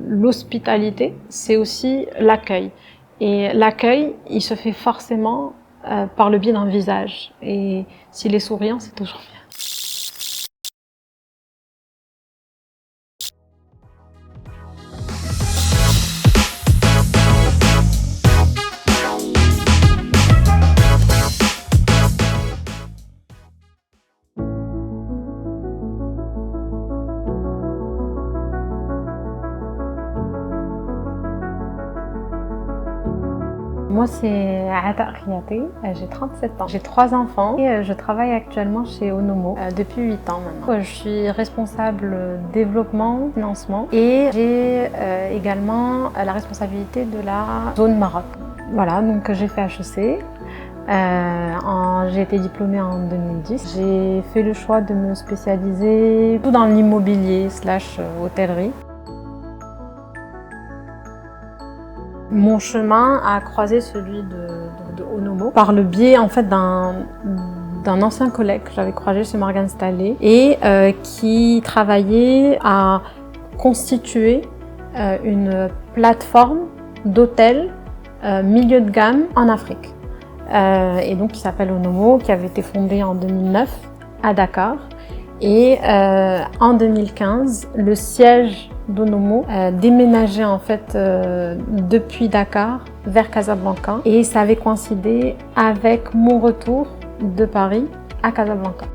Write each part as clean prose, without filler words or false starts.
l'hospitalité, c'est aussi l'accueil. Et l'accueil, il se fait forcément par le biais d'un visage. Et s'il est souriant, c'est toujours bien. Moi, c'est Ada Khiati, j'ai 37 ans. J'ai 3 enfants et je travaille actuellement chez Onomo depuis 8 ans maintenant. Je suis responsable développement, financement et j'ai également la responsabilité de la zone Maroc. Voilà, donc j'ai fait HEC. J'ai été diplômée en 2010. J'ai fait le choix de me spécialiser tout dans l'immobilier / hôtellerie. Mon chemin a croisé celui de Onomo par le biais en fait d'un ancien collègue que j'avais croisé chez Morgan Stanley et qui travaillait à constituer une plateforme d'hôtels milieu de gamme en Afrique. Et donc qui s'appelle Onomo, qui avait été fondée en 2009 à Dakar. Et en 2015, le siège d'Onomo déménageait en fait depuis Dakar vers Casablanca et ça avait coïncidé avec mon retour de Paris à Casablanca.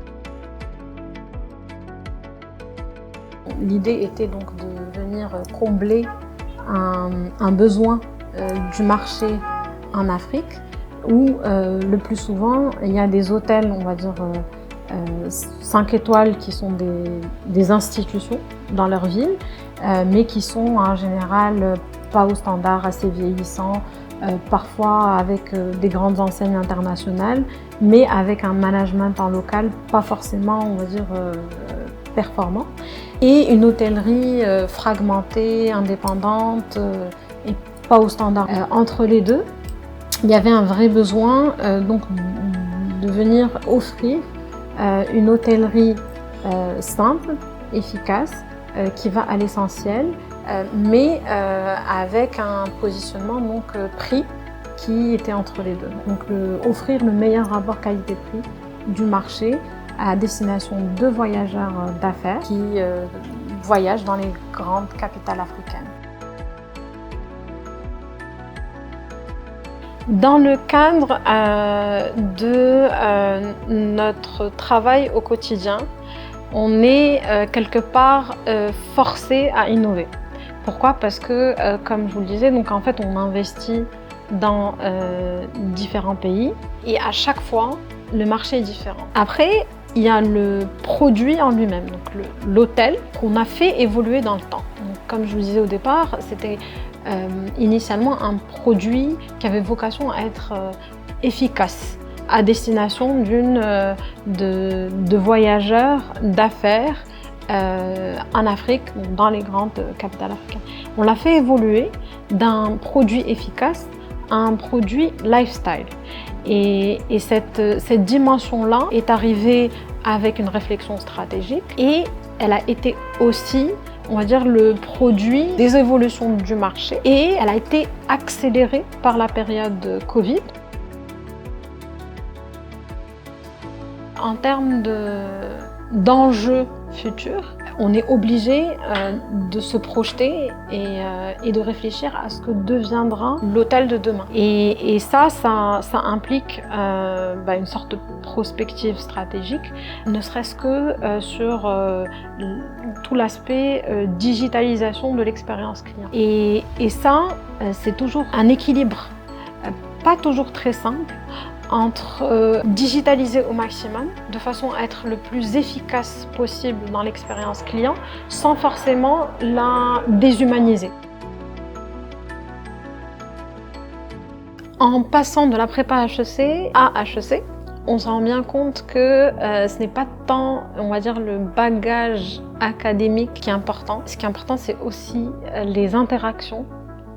L'idée était donc de venir combler un besoin du marché en Afrique où le plus souvent il y a des hôtels, on va dire 5 étoiles qui sont des institutions dans leur ville, mais qui sont en général pas aux standards, assez vieillissants, parfois avec des grandes enseignes internationales, mais avec un management en local pas forcément, on va dire, performant. Et une hôtellerie fragmentée, indépendante et pas aux standards. Entre les deux, il y avait un vrai besoin donc de venir offrir une hôtellerie simple, efficace, qui va à l'essentiel, mais avec un positionnement donc prix qui était entre les deux. Donc offrir le meilleur rapport qualité-prix du marché à destination de voyageurs d'affaires qui voyagent dans les grandes capitales africaines. Dans le cadre de notre travail au quotidien, on est quelque part forcé à innover. Pourquoi? Parce que, comme je vous le disais, donc en fait, on investit dans différents pays et à chaque fois, le marché est différent. Après, il y a le produit en lui-même, donc l'hôtel qu'on a fait évoluer dans le temps. Donc, comme je vous le disais au départ, c'était initialement un produit qui avait vocation à être efficace à destination de voyageurs d'affaires en Afrique, dans les grandes capitales africaines. On l'a fait évoluer d'un produit efficace à un produit lifestyle. Et cette dimension-là est arrivée avec une réflexion stratégique et elle a été aussi, on va dire, le produit des évolutions du marché et elle a été accélérée par la période Covid. En termes d'enjeux futurs, on est obligé de se projeter et de réfléchir à ce que deviendra l'hôtel de demain. Et ça implique une sorte de prospective stratégique, ne serait-ce que sur tout l'aspect digitalisation de l'expérience client. Et ça, c'est toujours un équilibre, pas toujours très simple, entre digitaliser au maximum, de façon à être le plus efficace possible dans l'expérience client, sans forcément la déshumaniser. En passant de la prépa HEC à HEC, on se rend bien compte que ce n'est pas tant, on va dire, le bagage académique qui est important. Ce qui est important, c'est aussi les interactions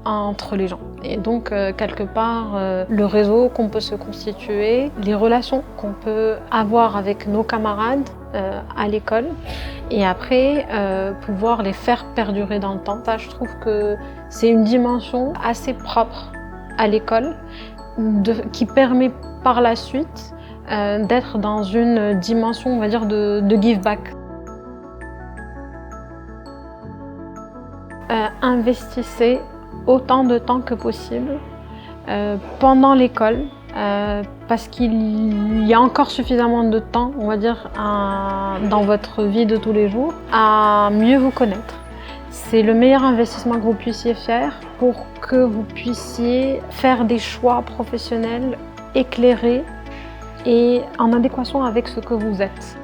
entre les gens. Et donc, quelque part, le réseau qu'on peut se constituer, les relations qu'on peut avoir avec nos camarades à l'école, et après, pouvoir les faire perdurer dans le temps. Ça, je trouve que c'est une dimension assez propre à l'école, qui permet par la suite d'être dans une dimension, on va dire, de give back. Investissez autant de temps que possible pendant l'école, parce qu'il y a encore suffisamment de temps, on va dire, dans votre vie de tous les jours, à mieux vous connaître. C'est le meilleur investissement que vous puissiez faire pour que vous puissiez faire des choix professionnels éclairés et en adéquation avec ce que vous êtes.